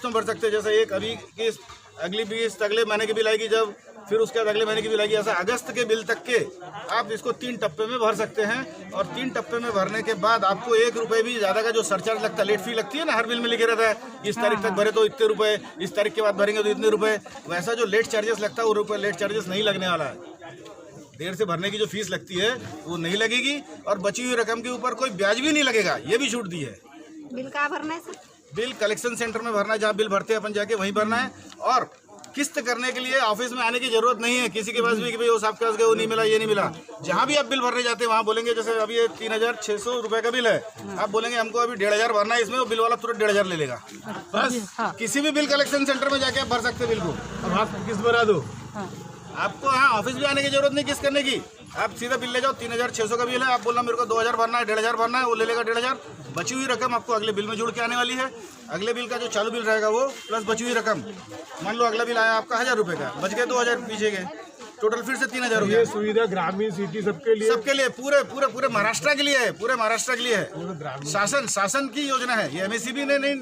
किस्तों में भर सकते हैं। जैसे एक अभी किस्त, अगली किस्त अगले महीने की बिल आएगी जब, फिर उसके बाद अगले महीने की बिल आएगी। ऐसा अगस्त के बिल तक के आप इसको 3 टप्पे में भर सकते हैं। और 3 टप्पे में भरने के बाद आपको 1 रुपये भी ज़्यादा का जो सरचार्ज लगता है, लेट फी लगती है ना, हर बिल में लिखे रहता है इस तारीख तक भरे तो इतने रुपए, इस तारीख के बाद भरेंगे तो इतने रुपए, वैसा जो लेट चार्जेस लगता है वो रुपये लेट चार्जेस नहीं लगने वाला है। देर से भरने की जो फीस लगती है वो नहीं लगेगी और बची हुई रकम के ऊपर कोई ब्याज भी नहीं लगेगा, ये भी छूट दी है। बिल कहाँ भरना है सर? बिल कलेक्शन सेंटर में भरना है, जहाँ बिल भरते हैं अपन जाके वहीं भरना है। और किस्त करने के लिए ऑफिस में आने की जरूरत नहीं है किसी के पास भी कि भाई वो साहब के पास गए, वो नहीं मिला, ये नहीं मिला। जहाँ भी आप बिल भरने जाते हैं वहाँ बोलेंगे, जैसे अभी ये 3600 रुपये का बिल है, आप बोलेंगे हमको अभी 1500 भरना है इसमें, वो बिल वाला तुरंत 1500 ले लेगा। बस किसी भी बिल कलेक्शन सेंटर में जाके आप भर सकते बिल को। अब आप किस्त भरा दो, आपको हाँ ऑफिस भी आने की जरूरत नहीं किस्त करने की। आप सीधा बिल ले जाओ, 3600 का बिल है, आप बोलना मेरे को 2000 भरना है, 1500 भरना है, वो ले लेगा 1500। बची हुई रकम आपको अगले बिल में जुड़ के आने वाली है। अगले बिल का जो चालू बिल रहेगा वो प्लस बची हुई रकम, मान लो अगला बिल आया आपका 1000 रुपये का, बच गए 2000 पीछे गए, टोटल फिर से 3000 हो गया। ये सुविधा ग्रामीण सिटी सबके लिए पूरे महाराष्ट्र के लिए है, पूरे महाराष्ट्र के लिए है। शासन की योजना है ये, एमएससीबी ने नहीं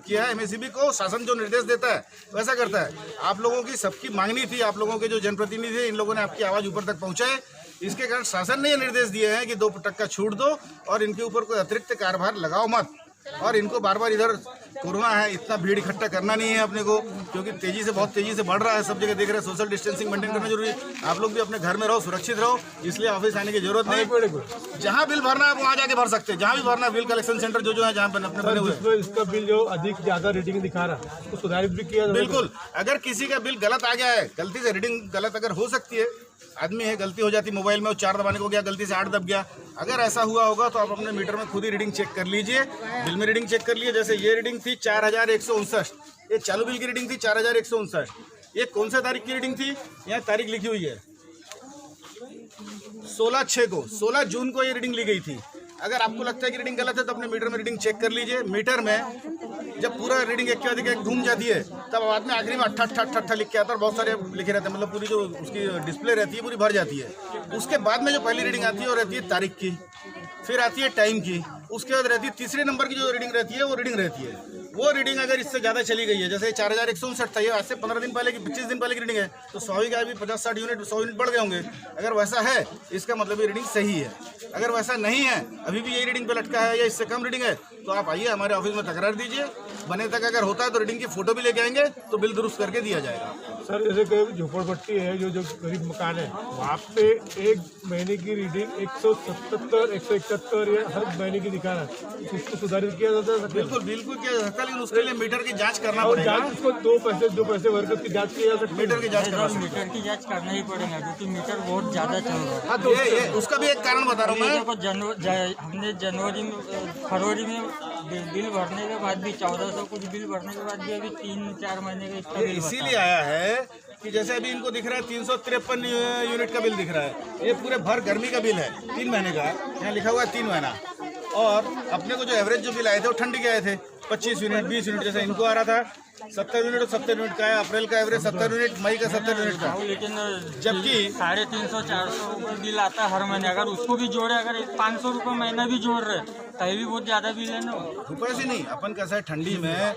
किया है। एमएससीबी को शासन जो निर्देश देता है वैसा करता है। आप लोगों की सबकी मांगनी थी, आप लोगों के जो जनप्रतिनिधि थे इन लोगों ने आपकी आवाज़ ऊपर तक पहुँचाए, इसके कारण शासन ने ये निर्देश दिए हैं कि 2% छूट दो और इनके ऊपर कोई अतिरिक्त कार्यभार लगाओ मत। और इनको बार बार इधर कोरोना है, इतना भीड़ इकट्ठा करना नहीं है अपने को, क्योंकि बहुत तेजी से बढ़ रहा है, सब जगह देख रहे हैं। सोशल डिस्टेंसिंग मेंटेन करना जरूरी है। आप लोग भी अपने घर में रहो, सुरक्षित रहो, इसलिए ऑफिस आने की जरूरत नहीं। जहाँ बिल भरना है वहाँ जाके भर सकते हैं, जहाँ भी भरना है। बिल कलेक्शन सेंटर जो है जहाँ पर अपने बने हुए हैं। इसका बिल जो अधिक ज्यादा रीडिंग दिखा रहा है उसको सुधारित भी किया। बिल्कुल, अगर किसी का बिल गलत आ गया है, गलती से रीडिंग गलत अगर हो सकती है, आदमी है गलती हो जाती, मोबाइल में वो 4 दबाने को गया, गलती से 8 दब गया, अगर ऐसा हुआ होगा तो आप अपने मीटर में खुद ही रीडिंग चेक कर लीजिए। बिल में रीडिंग चेक कर लिए, जैसे ये रीडिंग थी 4159, ये चालू बिल की रीडिंग थी 4159। ये कौन सा तारीख की रीडिंग थी, यहाँ तारीख लिखी हुई है 16/6 को, 16 जून को ये रीडिंग ली गई थी। अगर आपको लगता है कि रीडिंग गलत है तो अपने मीटर में रीडिंग चेक कर लीजिए। मीटर में जब पूरा रीडिंग एक के बाद एक घूम जाती है तब बाद में आखिरी में 88 लिख के आता है और बहुत सारे लिखे रहते हैं, मतलब पूरी जो उसकी डिस्प्ले रहती है पूरी भर जाती है। उसके बाद में जो पहली रीडिंग आती है वो रहती है तारीख की, फिर आती है टाइम की, उसके बाद रहती है तीसरे नंबर की जो रीडिंग रहती है वो रीडिंग रहती है। वो रीडिंग अगर इससे ज़्यादा चली गई है, जैसे 4159 था, ये आज से 15 दिन पहले की 25 दिन पहले की रीडिंग है, तो स्वाभाविक है अभी 50-60 यूनिट 100 यूनिट बढ़ गए होंगे। अगर वैसा है इसका मतलब ये रीडिंग सही है। अगर वैसा नहीं है, अभी भी यही रीडिंग पे लटका है या इससे कम रीडिंग है, तो आप आइए हमारे ऑफिस में तकरार दीजिए। बने तक अगर होता है तो रीडिंग की फोटो भी लेके आएंगे तो बिल दुरुस्त करके दिया जाएगा। सर जैसे कोई झोपड़पट्टी है जो गरीब मकान है, वहाँ पे एक महीने की रीडिंग 177, 171 या हर महीने की दिखा रहा है, इसको सुधारित किया जाता है। बिल्कुल किया जा सकता है, लेकिन उसके लिए मीटर की जांच करना पड़ेगा। उसको दो पैसे वर्कर की जांच की जा सकती है। मीटर की जांच करना ही पड़ेगा क्योंकि मीटर बहुत ज्यादा चल रहा है। हाँ, तो ये उसका भी एक कारण बता रहा हूँ मैं। हमने जनवरी में, फरवरी में बिल भरने के बाद भी 1400 कुछ बिल भरने के बाद भी अभी 3-4 महीने का इतना बिल इसीलिए आया है कि जैसे अभी इनको दिख रहा है 353 यूनिट का बिल दिख रहा है, ये पूरे भर गर्मी का बिल है 3 महीने का, यहाँ लिखा हुआ है 3 महीना। और अपने को जो एवरेज जो बिल आए थे वो ठंडी के आए थे 25 यूनिट 20 यूनिट, जैसे इनको आ रहा था 70 यूनिट और 70 यूनिट का है। अप्रैल का एवरेज 70 यूनिट, मई का 70 यूनिट का, लेकिन जबकि 350-400 रुपये बिल आता है हर महीने। अगर उसको भी जोड़े, अगर 500 रुपये महीना भी जोड़ रहे तभी भी बहुत ज्यादा बिल है ना। रुपये से नहीं, अपन कैसा है ठंडी में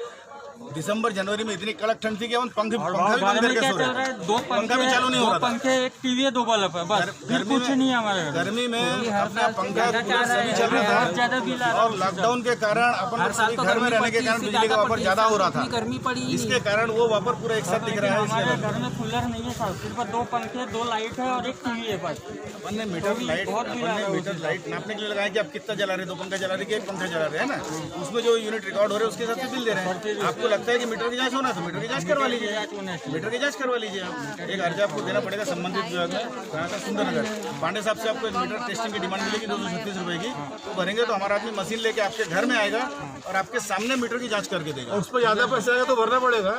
दिसंबर जनवरी में इतनी कड़क ठंड थी कि हम पंखा भी बंद करके सो रहे हैं। 2 पंखा भी चालू नहीं हो रहा था। पंखे, एक टीवी है, 2 बल्ब है, बस फिर कुछ नहीं है हमारे घर। गर्मी में अपना पंखा सभी चल रहा था और लॉकडाउन के कारण अपन सभी घर में रहने के कारण बिजली का वापर ज्यादा हो रहा था, गर्मी पड़ी, इसके कारण वो वापर पूरा एक साथ दिख रहा है। हमारे घर में कूलर नहीं है साहब, सिर्फ 2 पंखे, 2 लाइट है और एक टीवी है बस। अपन ने मीटर लाइट नापने के लिए लगाया कि आप कितना जला रहे, 2 पंखा जला रहे कि 1 पंखा जला रहे हैं ना, उसमें जो यूनिट रिकॉर्ड हो रहे हैं उसके हिसाब से बिल दे रहे हैं। आपको लगता है कि मीटर की जांच होना तो मीटर की जांच करवा लीजिए, मीटर की जांच करवा लीजिए। आप एक अर्जी आपको देना पड़ेगा संबंधित विभाग में, कहाँ का सुंदरनगर पांडे साहब से आपको एक मीटर टेस्टिंग की डिमांड मिलेगी 236 रुपये की। तो भरेंगे तो हमारा आदमी मशीन लेके आपके घर में आएगा और आपके सामने मीटर की जांच करके देगा। उस पर ज्यादा पैसा आएगा तो भरना पड़ेगा।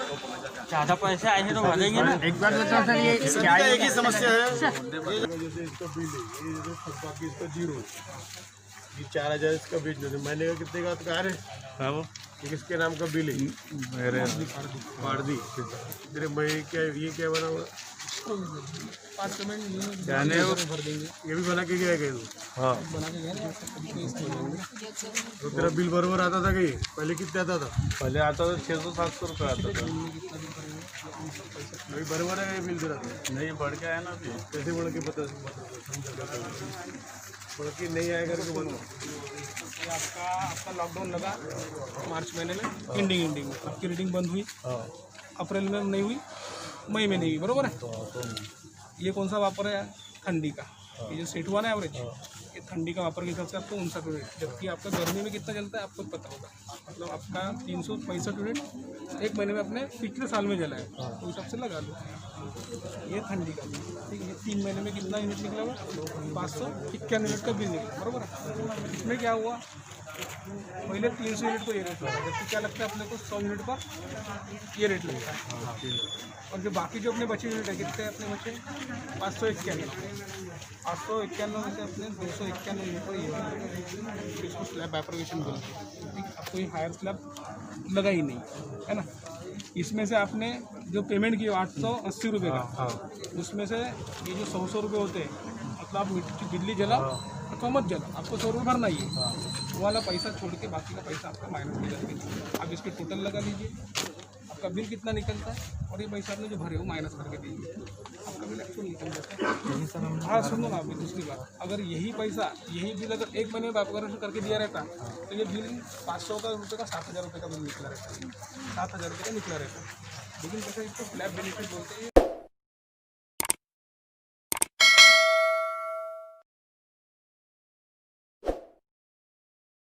ज्यादा पैसे आएंगे तो भरेंगे ना। एक बार बताओ सर, ये क्या एक ही समस्या है। जैसे इसका बिल है, ये बाकी इसका 0, ये 4000 इसका बिल है, महीने का कितने का कार है? हाँ, वो किसके नाम का बिल है? मेरे पारदी। तेरे महीने क्या ये क्या बना हुआ? 5 पेमेंट यानी भर देंगे, ये भी बना के गया क्या तू? हाँ। बना के गए ना, कभी कोई इसमें देंगे। तो तेरा बिल बराबर आता था कहीं पहले कितने आता था? पहले आता था 600-700 रुपये आता था। कितना बिल करेंगे, अभी बराबर है बिल तेरा? नहीं बढ़ के आया ना अभी। कैसे बढ़ के बता बढ़ के नहीं आएगा तो बोलो। ये आपका लॉकडाउन लगा मार्च महीने में, एंडिंग में आपकी रीडिंग बंद हुई, अप्रैल में नहीं हुई, मई में नहीं हुई, बरोबर है। ये कौन सा वापर है? ठंडी का। ये जो सेट हुआ ना एवरेज, ये ठंडी का वापर के हिसाब से आपको 59 यूनिट, जबकि आपका गर्मी में कितना चलता है आपको पता होगा। मतलब आपका 365 यूनिट एक महीने में अपने पिछले साल में जला है, तो हिसाब से लगा लो। ये ठंडी का, ठीक है। ये 3 महीने में कितना यूनिट निकला हुआ? 551 यूनिट का बिल निकला, बरोबर है। इसमें क्या हुआ? पहले 300 यूनिट को ये रेट लगा, जबकि क्या लगता है अपने को 100 यूनिट पर ये रेट लगता है। और जो बाकी जो अपने बचे यूनिट है, कितने अपने बचे? 591 में से अपने 291 यूनिट पर ये इसको स्लैब एप्रोगेशन बोलते हैं, ठीक। आपको ये हायर स्लैब लगा ही नहीं है ना। इसमें से आपने जो पेमेंट किया 880 रुपये का, उसमें से ये जो 100 रुपये होते हैं, मतलब आप बिजली जलाओ अथवा मत जलाओ, आपको 100 रुपये भरना ही है। वो वाला पैसा छोड़ के बाकी का पैसा आपका माइनस हो जाएगा। आप इसके टोटल लगा लीजिए, आपका बिल कितना निकलता है, और ये पैसा आपने जो भरे वो माइनस करके दीजिए, आपका बिल एक्चुअल निकल जाता है। हाँ सुनो ना, अभी दूसरी बात, अगर यही पैसा यही बिल अगर एक महीने में एप्रोगेशन करके दिया रहता तो ये बिल 500 रुपये का 7,000 रुपये का बिल निकला रहता, 7,000 रुपये का निकला रहता। लेकिन कैसे इसको स्लैब बेनिफिट बोलते हैं।